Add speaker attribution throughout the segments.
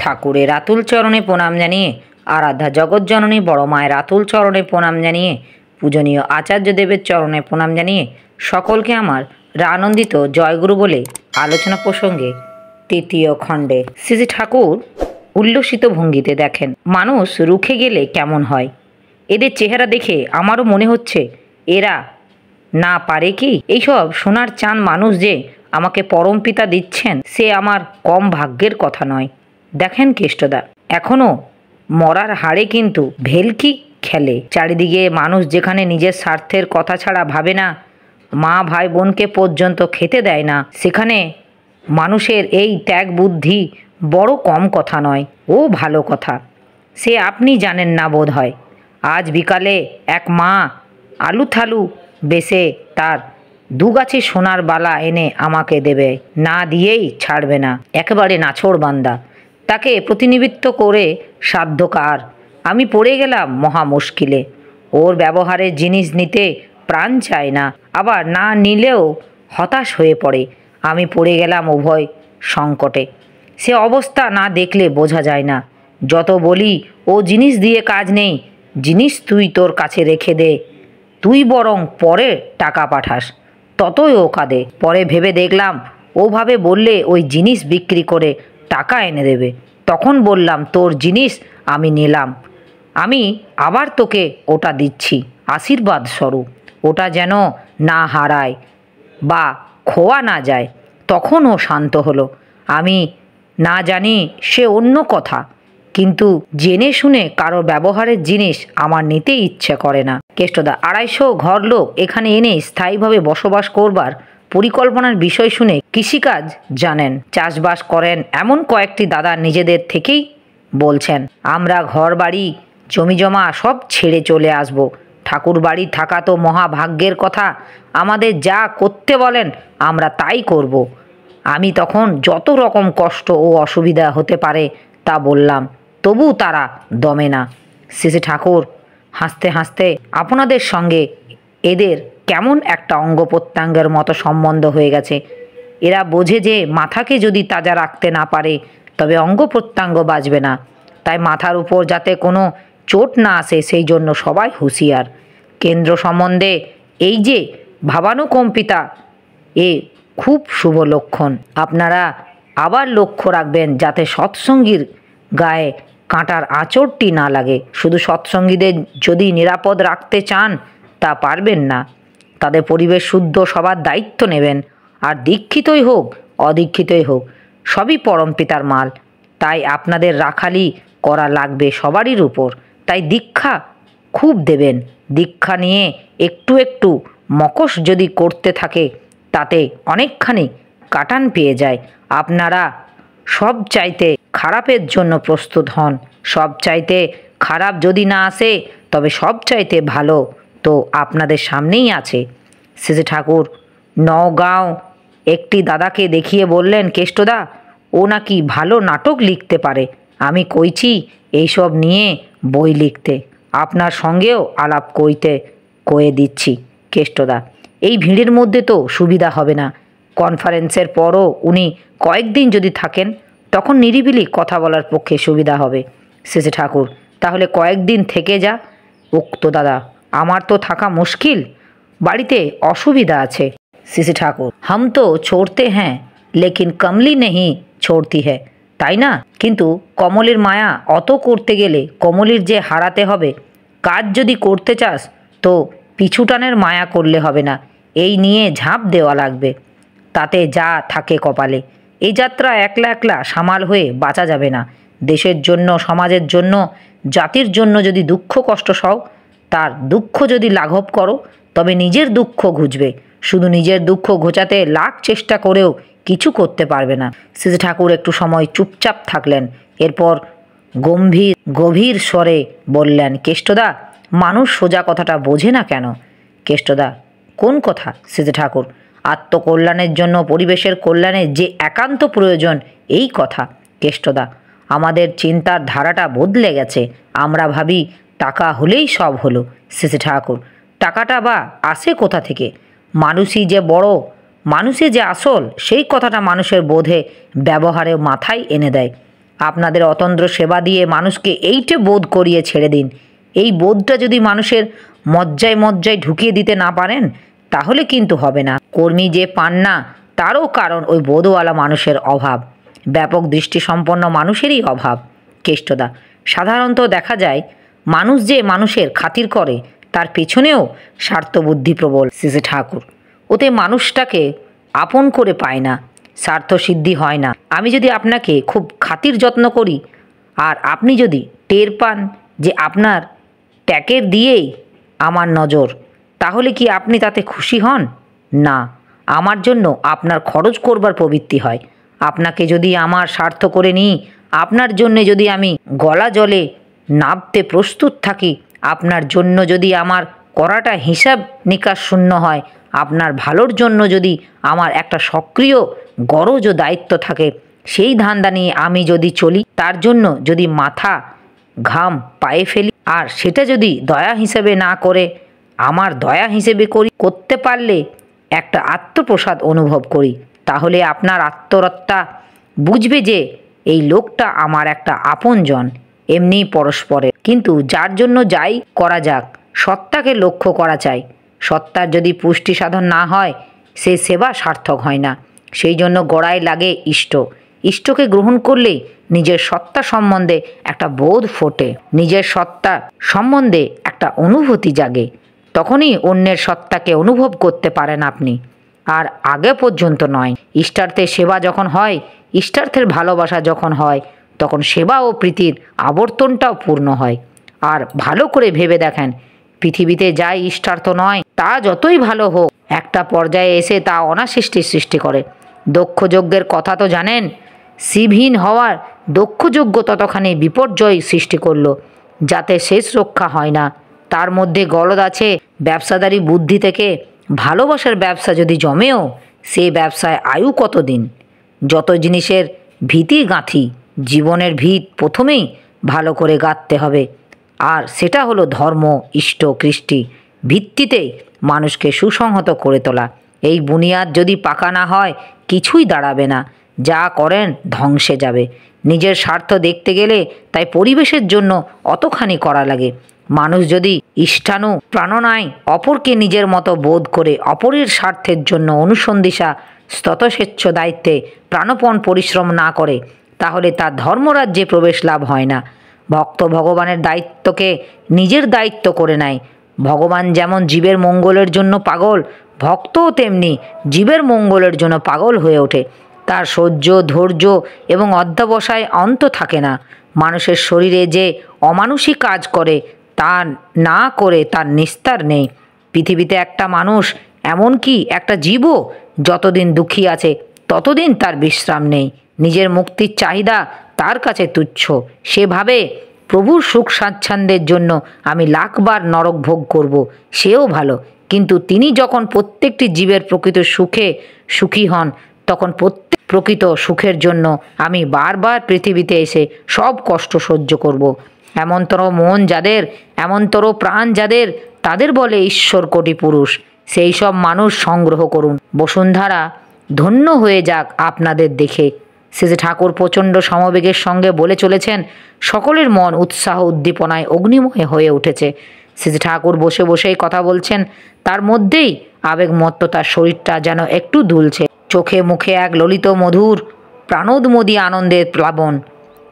Speaker 1: ঠাকুরের আতুল চরণে প্রণাম জানিয়ে, আরাধ্যা জগৎজননী বড় মায়ের আতুল চরণে প্রণাম জানিয়ে, পূজনীয় আচার্যদেবের চরণে প্রণাম জানিয়ে সকলকে আমার আনন্দিত জয়গুরু বলে আলোচনা প্রসঙ্গে তৃতীয় খণ্ডে শ্রী ঠাকুর উল্লসিত ভঙ্গিতে দেখেন মানুষ রুখে গেলে কেমন হয়। এদের চেহারা দেখে আমারও মনে হচ্ছে এরা না পারে কি। এইসব সোনার চাঁদ মানুষ যে আমাকে পরম পিতা দিচ্ছেন সে আমার কম ভাগ্যের কথা নয়। দেখেন কেষ্টদা, এখনো মরার হাড়ে কিন্তু ভেলকি খেলে। চারিদিকে মানুষ যেখানে নিজের স্বার্থের কথা ছাড়া ভাবে না, মা ভাই বোনকে পর্যন্ত খেতে দেয় না, সেখানে মানুষের এই ত্যাগ বুদ্ধি বড় কম কথা নয়, ও ভালো কথা। সে আপনি জানেন না বোধ হয়। আজ বিকালে এক মা আলু থালু বেসে তার দুগাছি সোনার বালা এনে আমাকে দেবে, না দিয়েই ছাড়বে না, একেবারে নাছোড় বান্দা। তাকে প্রতিনিধিত্ব করে সাধ্য কার। আমি পড়ে গেলাম মহা মুশকিলে। ওর ব্যবহারের জিনিস নিতে প্রাণ চায় না, আবার না নিলেও হতাশ হয়ে পড়ে। আমি পড়ে গেলাম উভয় সংকটে। সে অবস্থা না দেখলে বোঝা যায় না। যত বলি ও জিনিস দিয়ে কাজ নেই, জিনিস তুই তোর কাছে রেখে দে, তুই বরং পরে টাকা পাঠাস, ততই ও কাঁদে। পরে ভেবে দেখলাম ওভাবে বললে ওই জিনিস বিক্রি করে টাকা এনে দেবে। তখন বললাম তোর জিনিস আমি নিলাম, আমি আবার তোকে ওটা দিচ্ছি আশীর্বাদ স্বরূপ, ওটা যেন না হারায় বা খোয়া না যায়। তখন ও শান্ত হলো। আমি না জানি সে অন্য কথা, কিন্তু জেনে শুনে কারো ব্যবহারের জিনিস আমার নিতে ইচ্ছে করে না। কেষ্টদা, 250 ঘর লোক এখানে এনে স্থায়ীভাবে বসবাস করবার পরিকল্পনার বিষয় শুনে কৃষিকাজ জানেন, চাষবাস করেন এমন কয়েকটি দাদা নিজেদের থেকেই বলছেন আমরা ঘর বাড়ি জমি জমা সব ছেড়ে চলে আসব। ঠাকুর বাড়ি থাকা তো মহাভাগ্যের কথা, আমাদের যা করতে বলেন আমরা তাই করব। আমি তখন যত রকম কষ্ট ও অসুবিধা হতে পারে তা বললাম, তবু তারা দমে না। শ্রী ঠাকুর হাসতে হাসতে, আপনাদের সঙ্গে এদের কেমন একটা অঙ্গ প্রত্যঙ্গের মতো সম্বন্ধ হয়ে গেছে। এরা বোঝে যে মাথাকে যদি তাজা রাখতে না পারে তবে অঙ্গ প্রত্যঙ্গ বাঁচবে না। তাই মাথার উপর যাতে কোনো চোট না আসে সেই জন্য সবাই হুঁশিয়ার। কেন্দ্র সম্বন্ধে এই যে ভাবানুকম্পিতা, এ খুব শুভ লক্ষণ। আপনারা আবার লক্ষ্য রাখবেন যাতে সৎসঙ্গীর গায়ে কাঁটার আঁচড়টি না লাগে। শুধু সৎসঙ্গীদের যদি নিরাপদ রাখতে চান তা পারবেন না, তাদের পরিবেশ শুদ্ধ সবার দায়িত্ব নেবেন। আর দীক্ষিতই হোক অদীক্ষিতই হোক সবই পরম পিতার মাল, তাই আপনাদের রাখালি করা লাগবে সবারই উপর। তাই দীক্ষা খুব দেবেন। দীক্ষা নিয়ে একটু একটু মকশ যদি করতে থাকে তাতে অনেকখানি কাটান পেয়ে যায়। আপনারা সব চাইতে খারাপের জন্য প্রস্তুত হন। সব চাইতে খারাপ যদি না আসে তবে সব চাইতে ভালো তো আপনাদের সামনেই আছে। শ্রী ঠাকুর নওগাঁও একটি দাদাকে দেখিয়ে বললেন, কেষ্টদা, ও নাকি ভালো নাটক লিখতে পারে। আমি কইছি এইসব নিয়ে বই লিখতে, আপনার সঙ্গেও আলাপ কয়ে দিচ্ছি। কেষ্টদা, এই ভিড়ের মধ্যে তো সুবিধা হবে না। কনফারেন্সের পরও উনি কয়েকদিন যদি থাকেন তখন নিরিবিলি কথা বলার পক্ষে সুবিধা হবে। শ্রী ঠাকুর, তাহলে কয়েকদিন থেকে যা। উক্ত দাদা, আমার তো থাকা মুশকিল, বাড়িতে অসুবিধা আছে। শ্রী ঠাকুর, হাম তো ছোড়তে হ্যাঁ লেকিন কমলি নেই ছোড়তি হ্যাঁ, তাই না? কিন্তু কমলের মায়া অত করতে গেলে কমলির যে হারাতে হবে। কাজ যদি করতে চাস তো পিছুটানের মায়া করলে হবে না, এই নিয়ে ঝাঁপ দেওয়া লাগবে, তাতে যা থাকে কপালে। এই যাত্রা একলা একলা সামাল হয়ে বাঁচা যাবে না। দেশের জন্য, সমাজের জন্য, জাতির জন্য যদি দুঃখ কষ্ট সও, তার দুঃখ যদি লাঘব করো তবে নিজের দুঃখ ঘুচবে। শুধু নিজের দুঃখ ঘোচাতে লাখ চেষ্টা করেও কিছু করতে পারবে না। শ্রী ঠাকুর একটু সময় চুপচাপ থাকলেন, এরপর গভীর স্বরে বললেন, কেষ্টদা, মানুষ সোজা কথাটা বোঝে না কেন? কেষ্টদা, কোন কথা? শ্রী ঠাকুর, আত্মকল্যাণের জন্য পরিবেশের কল্যাণে যে একান্ত প্রয়োজন এই কথা। কেষ্টদা, আমাদের চিন্তার ধারাটা বদলে গেছে। আমরা ভাবি টাকা হলেই সব হলো। শ্রী ঠাকুর, টাকাটা বা আসে কোথা থেকে? মানুষই যে বড়, মানুষই যে আসল, সেই কথাটা মানুষের বোধে ব্যবহারে মাথায় এনে দেয়। আপনাদের অতন্দ্র সেবা দিয়ে মানুষকে এইটা বোধ করিয়ে ছেড়ে দিন। এই বোধটা যদি মানুষের মজ্জায় মজ্জায় ঢুকিয়ে দিতে না পারেন তাহলে কিন্তু হবে না। কর্মী যে পান না তারও কারণ ওই বোধওয়ালা মানুষের অভাব, ব্যাপক দৃষ্টিসম্পন্ন মানুষেরই অভাব। কেষ্টদা, সাধারণত দেখা যায় মানুষ যে মানুষের খাতির করে তার পেছনেও স্বার্থবুদ্ধি প্রবল। শ্রী ঠাকুর, ওতে মানুষটাকে আপন করে পায় না, স্বার্থ সিদ্ধি হয় না। আমি যদি আপনাকে খুব খাতির যত্ন করি আর আপনি যদি টের পান যে আপনার ট্যাকের দিয়েই আমার নজর, তাহলে কি আপনি তাতে খুশি হন? না, আমার জন্য আপনার খরচ করবার প্রবৃত্তি হয়। আপনাকে যদি আমার স্বার্থ করে নিই, আপনার জন্যে যদি আমি গলা জলে নাবতে প্রস্তুত থাকি, আপনার জন্য যদি আমার করাটা হিসাব নিকাশ শূন্য হয়, আপনার ভালোর জন্য যদি আমার একটা সক্রিয় গরজ ও দায়িত্ব থাকে, সেই ধান্দা নিয়ে আমি যদি চলি, তার জন্য যদি মাথা ঘাম পায়ে ফেলি, আর সেটা যদি দয়া হিসেবে না করে আমার দয়া হিসেবে করতে পারলে একটা আত্মপ্রসাদ অনুভব করি, তাহলে আপনার আত্মরত্তা বুঝবে যে এই লোকটা আমার একটা আপনজন, এমনি পরস্পরের। কিন্তু যার জন্য যাই করা যাক, সত্তাকে লক্ষ্য করা চাই। সত্তার যদি পুষ্টি সাধন না হয়, সে সেবা সার্থক হয় না। সেই জন্য গোড়ায় লাগে ইষ্ট। ইষ্টকে গ্রহণ করলেই নিজের সত্তা সম্বন্ধে একটা বোধ ফোটে, নিজের সত্তা সম্বন্ধে একটা অনুভূতি জাগে। তখনই অন্যের সত্তাকে অনুভব করতে পারেন আপনি, আর আগে পর্যন্ত নয়। ইষ্টার্থের সেবা যখন হয়, ইষ্টার্থের ভালোবাসা যখন হয়, তখন সেবা ও প্রীতির আবর্তনটাও পূর্ণ হয়। আর ভালো করে ভেবে দেখেন, পৃথিবীতে যাই ইষ্টার্থ নয়, তা যতই ভালো হোক, একটা পর্যায়ে এসে তা অনাসৃষ্টির সৃষ্টি করে। দক্ষ যজ্ঞের কথা তো জানেন, শিবহীন হওয়ার দক্ষ যজ্ঞ ততখানি বিপর্যয় সৃষ্টি করলো, যাতে শেষ রক্ষা হয় না। তার মধ্যে গলদ আছে ব্যবসাদারি বুদ্ধি থেকে। ভালোবাসার ব্যবসা যদি জমেও, সে ব্যবসায় আয়ু কতদিন? যত জিনিসের ভিতি গাঁথি, জীবনের ভিত প্রথমেই ভালো করে গাঁথতে হবে, আর সেটা হলো ধর্ম, ইষ্ট, কৃষ্টি ভিত্তিতেই মানুষকে সুসংহত করে তোলা। এই বুনিয়াদ যদি পাকা না হয়, কিছুই দাঁড়াবে না। যা করেন ধ্বংসে যাবে। নিজের স্বার্থ দেখতে গেলে তাই পরিবেশের জন্য অতখানি করা লাগে। মানুষ যদি ইষ্টানু প্রাণনায় অপরকে নিজের মতো বোধ করে অপরের স্বার্থের জন্য অনুসন্ধিসা স্ততস্বেচ্ছ দায়িত্বে প্রাণপণ পরিশ্রম না করে, তাহলে তার ধর্মরাজ্যে প্রবেশ লাভ হয় না। ভক্ত ভগবানের দায়িত্বকে নিজের দায়িত্ব করে নেয়। ভগবান যেমন জীবের মঙ্গলের জন্য পাগল, ভক্তও তেমনি জীবের মঙ্গলের জন্য পাগল হয়ে ওঠে। তার সহ্য, ধৈর্য এবং অধ্যবসায় অন্ত থাকে না। মানুষের শরীরে যে অমানুষিক কাজ করে, তা না করে তার নিস্তার নেই। পৃথিবীতে একটা মানুষ, এমনকি একটা জীবও যতদিন দুঃখী আছে, ততদিন তার বিশ্রাম নেই। নিজের মুক্তির চাহিদা তার কাছে তুচ্ছ। সে ভাবে, প্রভুর সুখ স্বাচ্ছন্দ্যের জন্য আমি লাখবার নরক ভোগ করব, সেও ভালো। কিন্তু তিনি যখন প্রত্যেকটি জীবের প্রকৃত সুখে সুখী হন, তখন প্রকৃত সুখের জন্য আমি বারবার পৃথিবীতে এসে সব কষ্ট সহ্য করব। এমনতর মন যাদের, এমনতর প্রাণ যাদের, তাদের বলে ঈশ্বর কোটি পুরুষ। সেই সব মানুষ সংগ্রহ করুন। বসুন্ধরা ধন্য হয়ে যাক আপনাদের দেখে। শ্রী ঠাকুর প্রচণ্ড সমবেগের সঙ্গে বলে চলেছেন। সকলের মন উৎসাহ উদ্দীপনায় অগ্নিময় হয়ে উঠেছে। শ্রী ঠাকুর বসে বসেই কথা বলছেন, তার মধ্যেই আবেগমত্ততার শরীরটা যেন একটু দুলছে। চোখে মুখে এক ললিত মধুর প্রাণোদ্মোদী আনন্দের প্লাবন।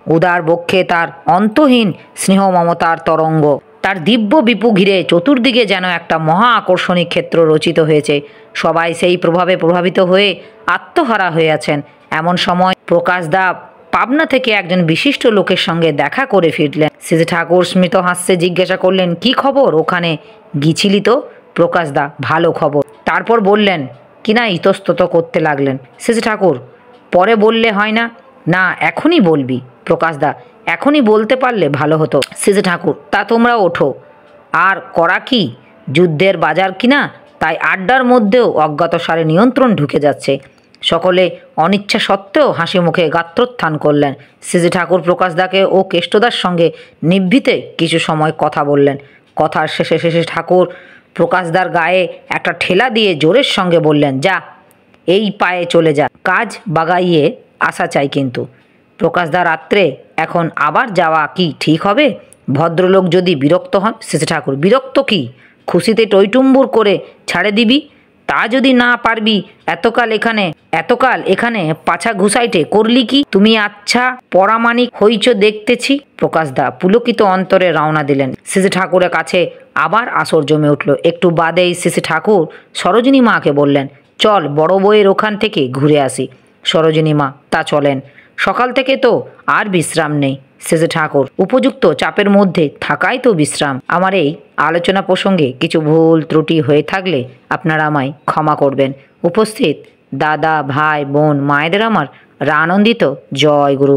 Speaker 1: উদার বক্ষে তার অন্তহীন স্নেহ মমতার তরঙ্গ। তার দিব্য বিপু ঘিরে চতুর্দিকে যেন একটা মহা আকর্ষণী ক্ষেত্র রচিত হয়েছে। সবাই সেই প্রভাবে প্রভাবিত হয়ে আত্মহারা হয়ে আছেন। এমন সময় প্রকাশদা পাবনা থেকে একজন বিশিষ্ট লোকের সঙ্গে দেখা করে ফিরলেন। শ্রী ঠাকুর স্মিত হাস্যে জিজ্ঞাসা করলেন, কি খবর? ওখানে গিয়েছিলি তো? প্রকাশদা, ভালো খবর। তারপর বললেন কিনা ইতস্তত করতে লাগলেন। শ্রী ঠাকুর, পরে বললে হয় না? না, এখনই বলবি। প্রকাশদা, এখনই বলতে পারলে ভালো হতো। শ্রী ঠাকুর, তা তোমরা ওঠো। আর করা কি, যুদ্ধের বাজার কিনা, তাই আড্ডার মধ্যেও অজ্ঞাতসারে নিয়ন্ত্রণ ঢুকে যাচ্ছে। সকলে অনিচ্ছা সত্ত্বেও হাসি মুখে গাত্রোত্থান করলেন। শ্রী ঠাকুর প্রকাশদাকে ও কেষ্টদার সঙ্গে নিভৃতে কিছু সময় কথা বললেন। কথার শেষে ঠাকুর প্রকাশদার গায়ে একটা ঠেলা দিয়ে জোরের সঙ্গে বললেন, যা, এই পায়ে চলে যা, কাজ বাগাইয়ে আসা চাই। কিন্তু প্রকাশদা রাত্রে এখন আবার যাওয়া কি ঠিক হবে? ভদ্রলোক যদি বিরক্ত হন। শেষে ঠাকুর, বিরক্ত কি? খুশিতে টইটুম্বুর করে ছাড়ে দিবি। তা যদি না পারবি, এতকাল এখানে পাছা ঘুষাইটে করলি কি? তুমি আচ্ছা পরামানিক হইচ দেখতেছি। প্রকাশদা পুলকিত অন্তরে রওনা দিলেন। শেষে ঠাকুরের কাছে আবার আসর জমে উঠল। একটু বাদেই শেষে ঠাকুর সরোজিনী মাকে বললেন, চল বড় বউয়ের ওখান থেকে ঘুরে আসি। সরোজিনী মা তা চলেন। সকাল থেকে তো আর বিশ্রাম নেই। শেষে ঠাকুর, উপযুক্ত চাপের মধ্যে থাকাই তো বিশ্রাম। আমার এই আলোচনা প্রসঙ্গে কিছু ভুল ত্রুটি হয়ে থাকলে আপনারা আমায় ক্ষমা করবেন। উপস্থিত দাদা, ভাই, বোন, মায়েদের আমার আনন্দিত জয় গুরু।